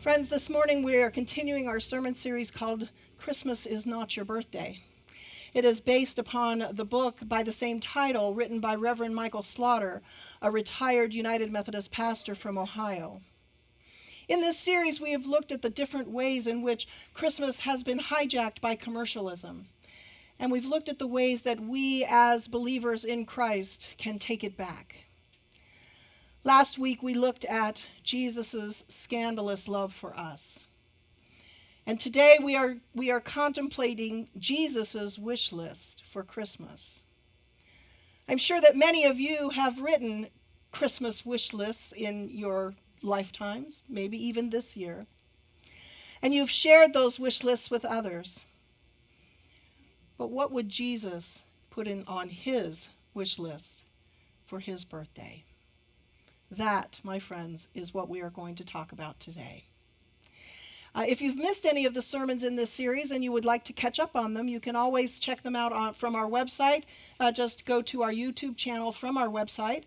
Friends, this morning we are continuing our sermon series called Christmas is Not Your Birthday. It is based upon the book by the same title written by Reverend Michael Slaughter, a retired United Methodist pastor from Ohio. In this series, we have looked at the different ways in which Christmas has been hijacked by commercialism. And we've looked at the ways that we as believers in Christ can take it back. Last week, we looked at Jesus' scandalous love for us. And today, we are contemplating Jesus' wish list for Christmas. I'm sure that many of you have written Christmas wish lists in your lifetimes, maybe even this year. And you've shared those wish lists with others. But what would Jesus put on his wish list for his birthday? That, my friends, is what we are going to talk about today. If you've missed any of the sermons in this series and you would like to catch up on them, you can always check them out from our website. Just go to our YouTube channel from our website.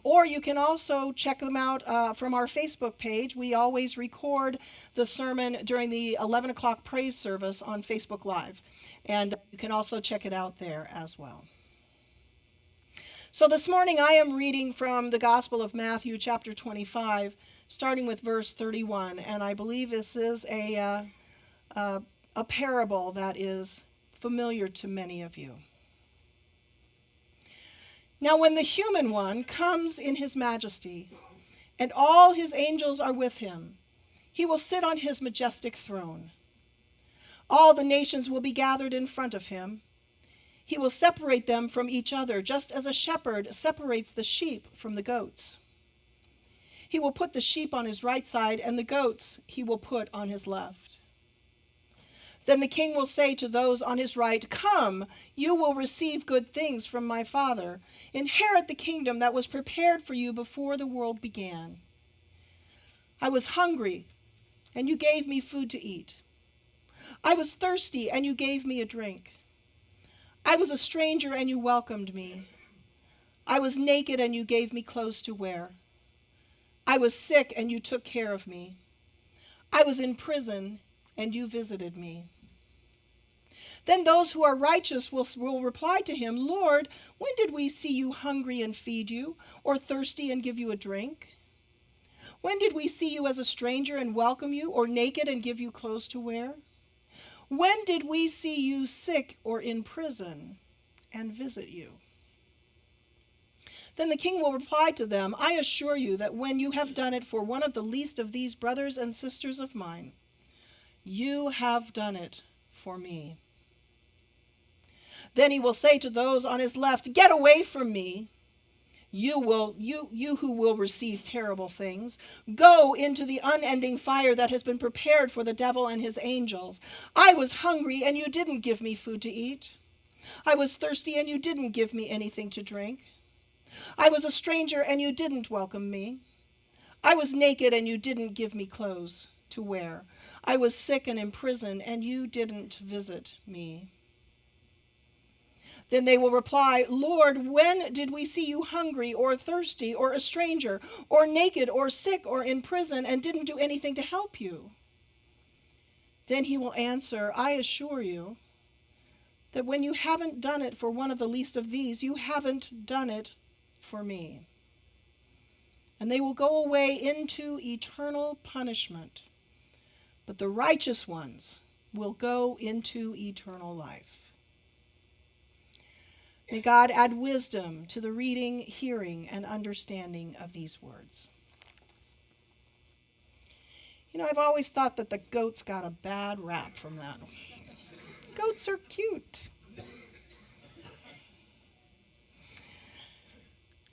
Or you can also check them out from our Facebook page. We always record the sermon during the 11 o'clock praise service on Facebook Live. And you can also check it out there as well. So this morning I am reading from the Gospel of Matthew, chapter 25, starting with verse 31. And I believe this is a parable that is familiar to many of you. Now when the human one comes in his majesty, and all his angels are with him, he will sit on his majestic throne. All the nations will be gathered in front of him. He will separate them from each other, just as a shepherd separates the sheep from the goats. He will put the sheep on his right side, and the goats he will put on his left. Then the king will say to those on his right, "Come, you will receive good things from my Father. Inherit the kingdom that was prepared for you before the world began. I was hungry, and you gave me food to eat. I was thirsty, and you gave me a drink. I was a stranger, and you welcomed me. I was naked, and you gave me clothes to wear. I was sick, and you took care of me. I was in prison, and you visited me." Then those who are righteous will reply to him, "Lord, when did we see you hungry and feed you, or thirsty and give you a drink? When did we see you as a stranger and welcome you, or naked and give you clothes to wear? When did we see you sick or in prison and visit you?" Then the king will reply to them, "I assure you that when you have done it for one of the least of these brothers and sisters of mine, you have done it for me." Then he will say to those on his left, "Get away from me, you who will receive terrible things. Go into the unending fire that has been prepared for the devil and his angels. I was hungry, and you didn't give me food to eat. I was thirsty, and you didn't give me anything to drink. I was a stranger, and you didn't welcome me. I was naked, and you didn't give me clothes to wear. I was sick and in prison, and you didn't visit me." Then they will reply, "Lord, when did we see you hungry or thirsty or a stranger or naked or sick or in prison and didn't do anything to help you?" Then he will answer, "I assure you that when you haven't done it for one of the least of these, you haven't done it for me." And they will go away into eternal punishment, but the righteous ones will go into eternal life. May God add wisdom to the reading, hearing, and understanding of these words. I've always thought that the goats got a bad rap from that. Goats are cute.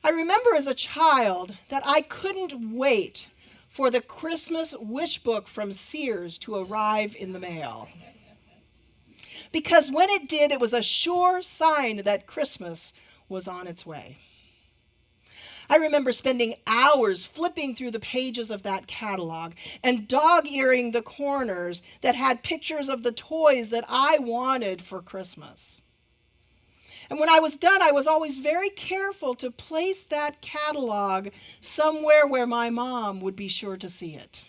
I remember as a child that I couldn't wait for the Christmas wish book from Sears to arrive in the mail. Because when it did, it was a sure sign that Christmas was on its way. I remember spending hours flipping through the pages of that catalog and dog-earing the corners that had pictures of the toys that I wanted for Christmas. And when I was done, I was always very careful to place that catalog somewhere where my mom would be sure to see it.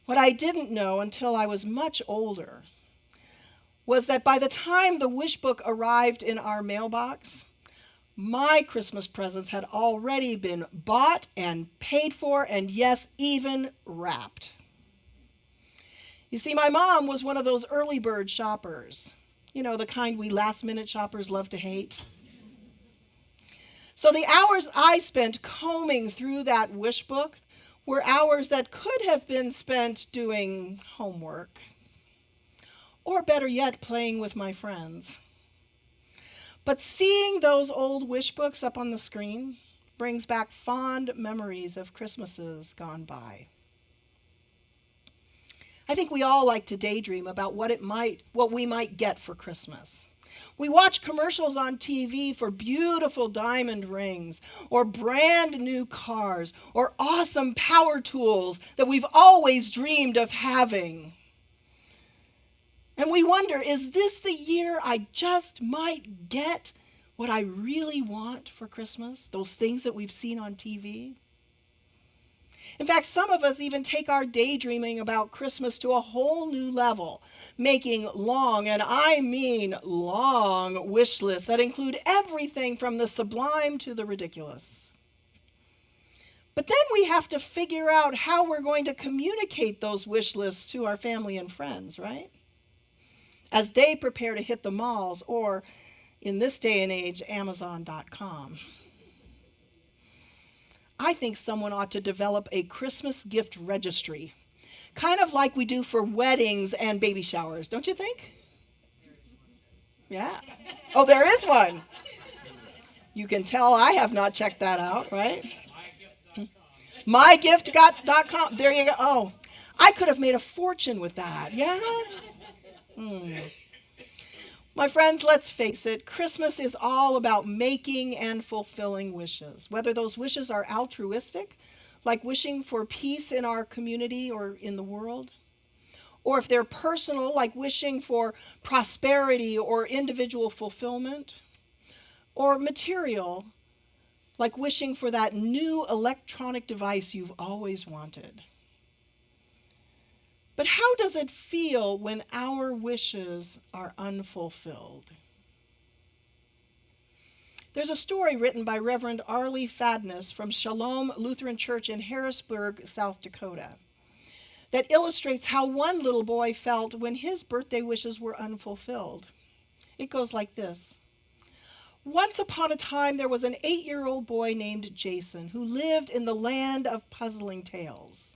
What I didn't know until I was much older was that by the time the wish book arrived in our mailbox, my Christmas presents had already been bought and paid for, and yes, even wrapped. You see, my mom was one of those early bird shoppers. You know, the kind we last-minute shoppers love to hate. So the hours I spent combing through that wish book were hours that could have been spent doing homework, or better yet, playing with my friends. But seeing those old wish books up on the screen brings back fond memories of Christmases gone by. I think we all like to daydream about what we might get for Christmas. We watch commercials on TV for beautiful diamond rings, or brand new cars, or awesome power tools that we've always dreamed of having. And we wonder, is this the year I just might get what I really want for Christmas? Those things that we've seen on TV? In fact, some of us even take our daydreaming about Christmas to a whole new level, making long, and I mean long, wish lists that include everything from the sublime to the ridiculous. But then we have to figure out how we're going to communicate those wish lists to our family and friends, right? As they prepare to hit the malls, or in this day and age, Amazon.com. I think someone ought to develop a Christmas gift registry, kind of like we do for weddings and baby showers, don't you think? Yeah. Oh, there is one. You can tell I have not checked that out, right? MyGift.com. There you go. Oh, I could have made a fortune with that. Yeah? My friends, let's face it, Christmas is all about making and fulfilling wishes. Whether those wishes are altruistic, like wishing for peace in our community or in the world, or if they're personal, like wishing for prosperity or individual fulfillment, or material, like wishing for that new electronic device you've always wanted. But how does it feel when our wishes are unfulfilled? There's a story written by Reverend Arlie Fadness from Shalom Lutheran Church in Harrisburg, South Dakota, that illustrates how one little boy felt when his birthday wishes were unfulfilled. It goes like this. Once upon a time, there was an 8-year-old boy named Jason who lived in the land of puzzling tales.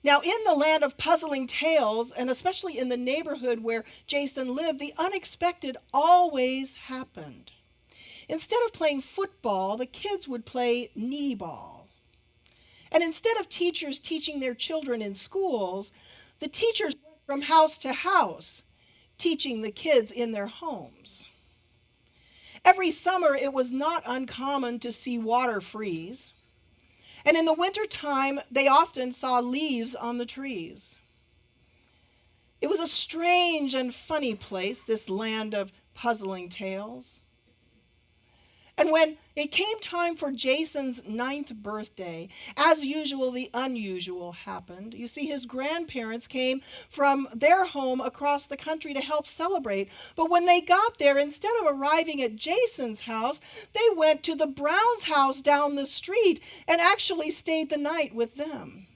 Now, in the land of puzzling tales, and especially in the neighborhood where Jason lived, the unexpected always happened. Instead of playing football, the kids would play knee ball. And instead of teachers teaching their children in schools, the teachers went from house to house, teaching the kids in their homes. Every summer, it was not uncommon to see water freeze. And in the wintertime, they often saw leaves on the trees. It was a strange and funny place, this land of puzzling tales. And when it came time for Jason's 9th birthday, as usual, the unusual happened. You see, his grandparents came from their home across the country to help celebrate. But when they got there, instead of arriving at Jason's house, they went to the Browns' house down the street and actually stayed the night with them.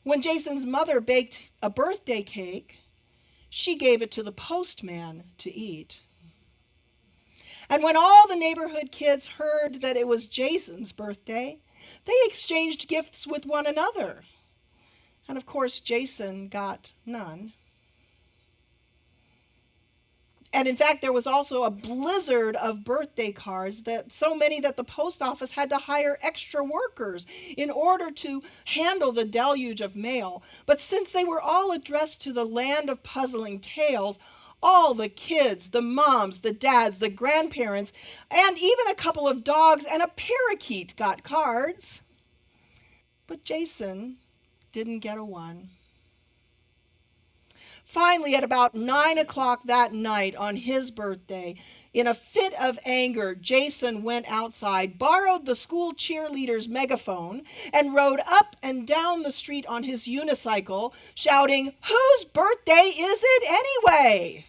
When Jason's mother baked a birthday cake, she gave it to the postman to eat. And when all the neighborhood kids heard that it was Jason's birthday, they exchanged gifts with one another. And of course, Jason got none. And in fact, there was also a blizzard of birthday cards, that so many that the post office had to hire extra workers in order to handle the deluge of mail. But since they were all addressed to the land of puzzling tales, all the kids, the moms, the dads, the grandparents, and even a couple of dogs and a parakeet got cards. But Jason didn't get a one. Finally, at about 9 o'clock that night on his birthday, in a fit of anger, Jason went outside, borrowed the school cheerleader's megaphone, and rode up and down the street on his unicycle, shouting, "Whose birthday is it anyway?"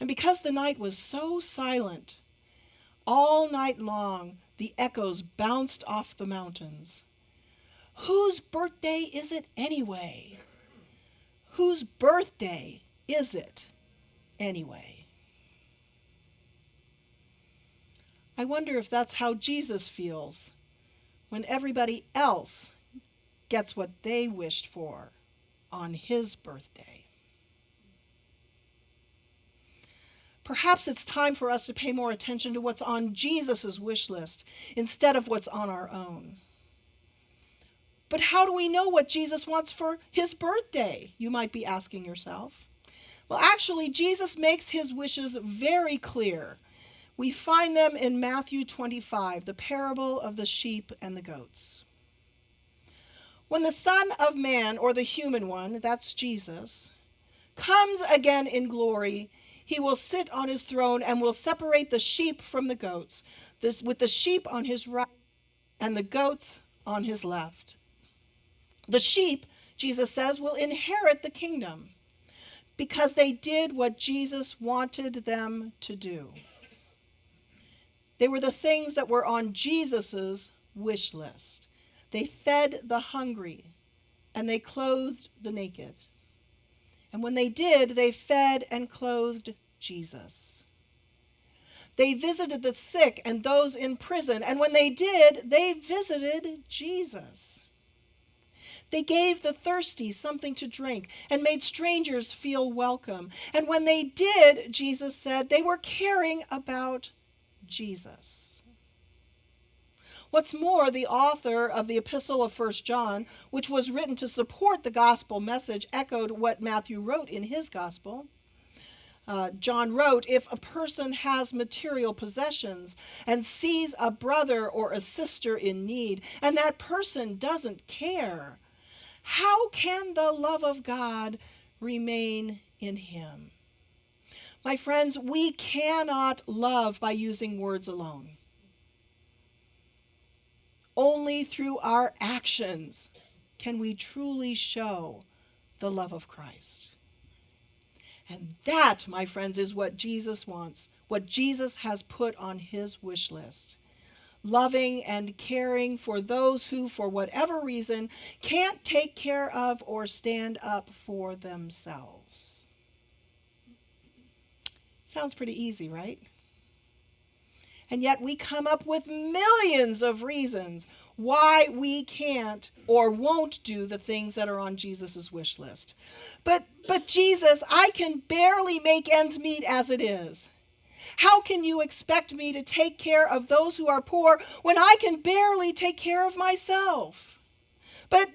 And because the night was so silent, all night long the echoes bounced off the mountains. Whose birthday is it anyway? Whose birthday is it anyway? I wonder if that's how Jesus feels when everybody else gets what they wished for on his birthday. Perhaps it's time for us to pay more attention to what's on Jesus' wish list instead of what's on our own. But how do we know what Jesus wants for his birthday? You might be asking yourself. Well, actually, Jesus makes his wishes very clear. We find them in Matthew 25, the parable of the sheep and the goats. When the Son of Man, or the human one, that's Jesus, comes again in glory, he will sit on his throne and will separate the sheep from the goats, with the sheep on his right and the goats on his left. The sheep, Jesus says, will inherit the kingdom because they did what Jesus wanted them to do. They were the things that were on Jesus' wish list. They fed the hungry and they clothed the naked. And when they did, they fed and clothed Jesus. They visited the sick and those in prison. And when they did, they visited Jesus. They gave the thirsty something to drink and made strangers feel welcome. And when they did, Jesus said, they were caring about Jesus. What's more, the author of the epistle of 1 John, which was written to support the gospel message, echoed what Matthew wrote in his gospel. John wrote, if a person has material possessions and sees a brother or a sister in need, and that person doesn't care, how can the love of God remain in him? My friends, we cannot love by using words alone. Only through our actions can we truly show the love of Christ. And that, my friends, is what Jesus wants, what Jesus has put on his wish list. Loving and caring for those who, for whatever reason, can't take care of or stand up for themselves. Sounds pretty easy, right? And yet we come up with millions of reasons why we can't or won't do the things that are on Jesus' wish list. But Jesus, I can barely make ends meet as it is. How can you expect me to take care of those who are poor when I can barely take care of myself? But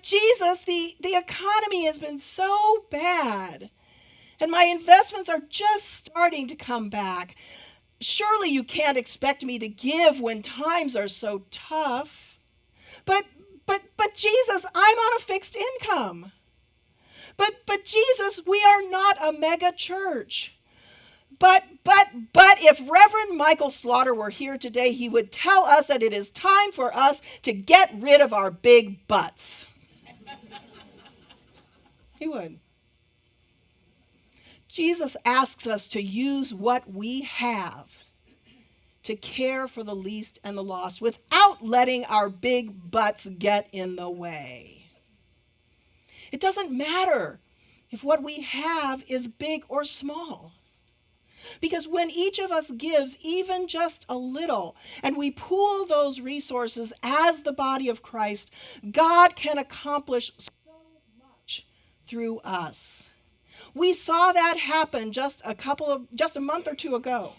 Jesus, the economy has been so bad, and my investments are just starting to come back. Surely you can't expect me to give when times are so tough. But Jesus, I'm on a fixed income. But Jesus, we are not a mega church. But if Reverend Michael Slaughter were here today, he would tell us that it is time for us to get rid of our big butts. He would. Jesus asks us to use what we have to care for the least and the lost without letting our big butts get in the way. It doesn't matter if what we have is big or small. Because when each of us gives even just a little, and we pool those resources as the body of Christ, God can accomplish so much through us. We saw that happen just a month or two ago,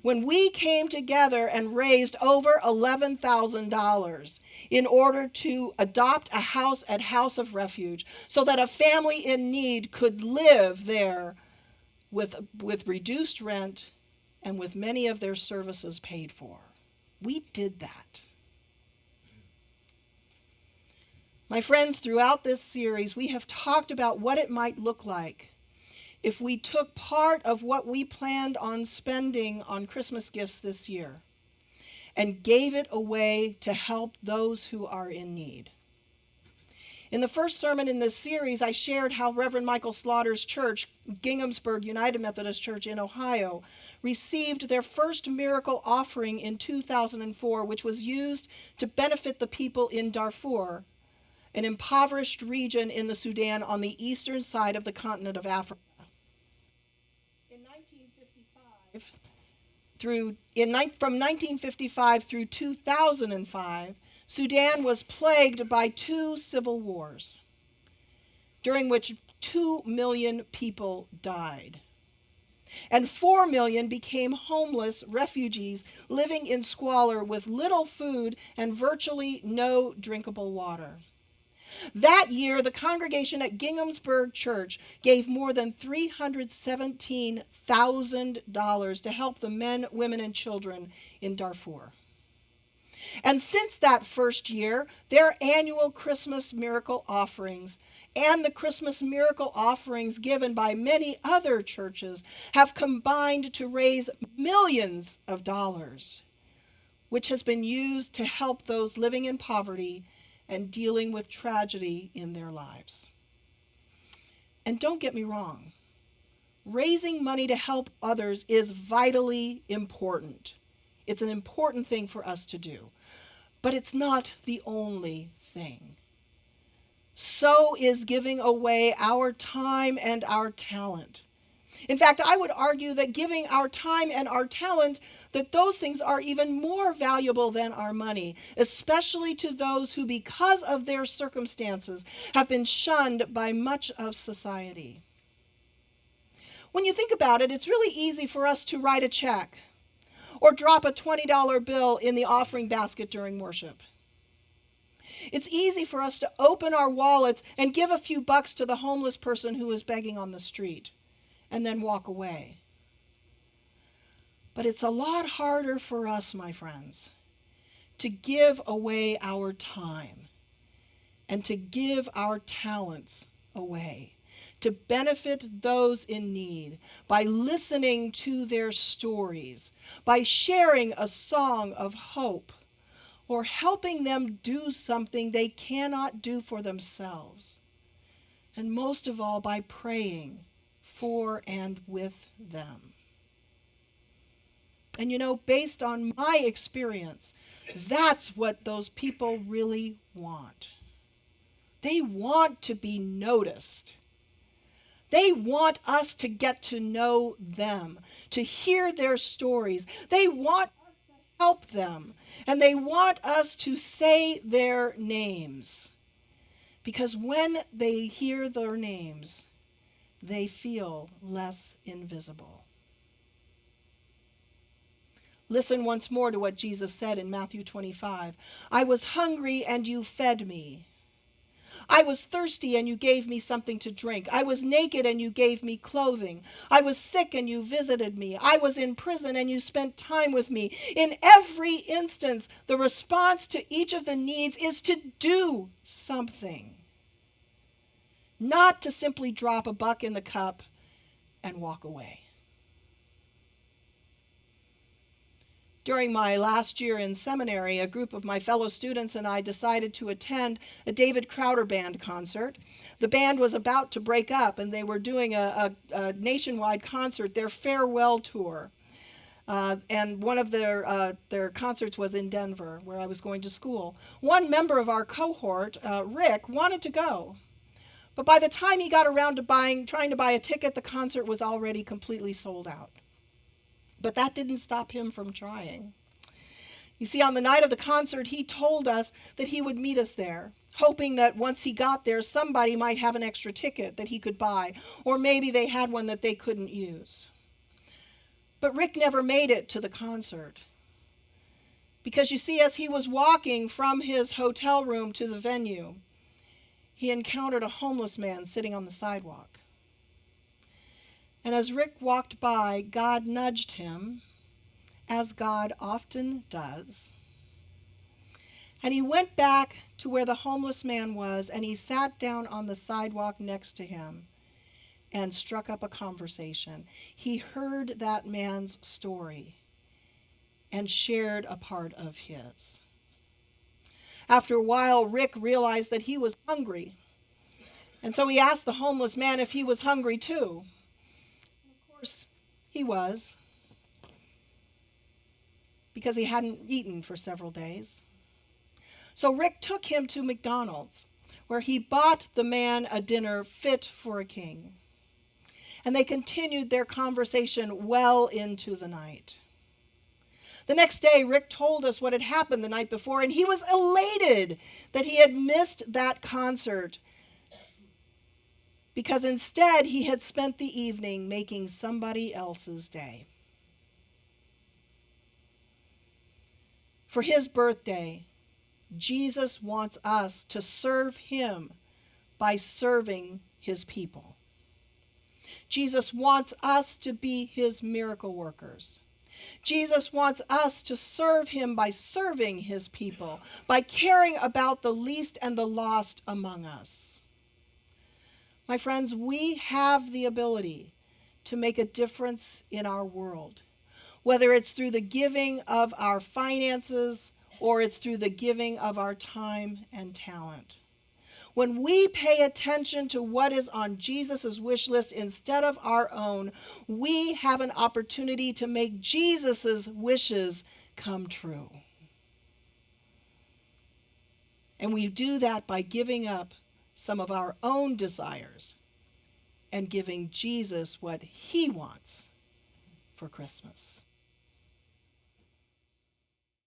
when we came together and raised over $11,000 in order to adopt a house at House of Refuge so that a family in need could live there with reduced rent and with many of their services paid for. We did that. My friends, throughout this series, we have talked about what it might look like if we took part of what we planned on spending on Christmas gifts this year and gave it away to help those who are in need. In the first sermon in this series, I shared how Reverend Michael Slaughter's church, Ginghamsburg United Methodist Church in Ohio, received their first miracle offering in 2004, which was used to benefit the people in Darfur, an impoverished region in the Sudan on the eastern side of the continent of Africa. From 1955 through 2005, Sudan was plagued by 2 civil wars, during which 2 million people died. And 4 million became homeless refugees living in squalor with little food and virtually no drinkable water. That year, the congregation at Ginghamsburg Church gave more than $317,000 to help the men, women, and children in Darfur. And since that first year, their annual Christmas miracle offerings and the Christmas miracle offerings given by many other churches have combined to raise millions of dollars, which has been used to help those living in poverty and dealing with tragedy in their lives. And don't get me wrong, raising money to help others is vitally important. It's an important thing for us to do, but it's not the only thing. So is giving away our time and our talent. In fact, I would argue that giving our time and our talent, that those things are even more valuable than our money, especially to those who, because of their circumstances, have been shunned by much of society. When you think about it, it's really easy for us to write a check or drop a $20 bill in the offering basket during worship. It's easy for us to open our wallets and give a few bucks to the homeless person who is begging on the street, and then walk away. But it's a lot harder for us, my friends, to give away our time and to give our talents away, to benefit those in need by listening to their stories, by sharing a song of hope, or helping them do something they cannot do for themselves. And most of all, by praying for and with them. And you know, based on my experience, that's what those people really want. They want to be noticed. They want us to get to know them, to hear their stories. They want us to help them, and they want us to say their names. Because when they hear their names, they feel less invisible. Listen once more to what Jesus said in Matthew 25. I was hungry and you fed me. I was thirsty and you gave me something to drink. I was naked and you gave me clothing. I was sick and you visited me. I was in prison and you spent time with me. In every instance, the response to each of the needs is to do something. Not to simply drop a buck in the cup and walk away. During my last year in seminary, a group of my fellow students and I decided to attend a David Crowder Band concert. The band was about to break up, and they were doing a nationwide concert, their farewell tour. And one of their concerts was in Denver, where I was going to school. One member of our cohort, Rick, wanted to go. But by the time he got around to trying to buy a ticket, the concert was already completely sold out. But that didn't stop him from trying. You see, on the night of the concert, he told us that he would meet us there, hoping that once he got there, somebody might have an extra ticket that he could buy, or maybe they had one that they couldn't use. But Rick never made it to the concert. Because you see, as he was walking from his hotel room to the venue, he encountered a homeless man sitting on the sidewalk. And as Rick walked by, God nudged him, as God often does, And he went back to where the homeless man was, and he sat down on the sidewalk next to him and struck up a conversation. He heard that man's story and shared a part of his. After a while, Rick realized that he was hungry. And so he asked the homeless man if he was hungry too. Of course, he was, because he hadn't eaten for several days. So Rick took him to McDonald's, where he bought the man a dinner fit for a king. And they continued their conversation well into the night. The next day, Rick told us what had happened the night before, and he was elated that he had missed that concert, because instead he had spent the evening making somebody else's day. For his birthday, Jesus wants us to serve him by serving his people. Jesus wants us to be his miracle workers. Jesus wants us to serve him by serving his people, by caring about the least and the lost among us. My friends, we have the ability to make a difference in our world, whether it's through the giving of our finances or it's through the giving of our time and talent. When we pay attention to what is on Jesus' wish list instead of our own, we have an opportunity to make Jesus' wishes come true. And we do that by giving up some of our own desires and giving Jesus what he wants for Christmas.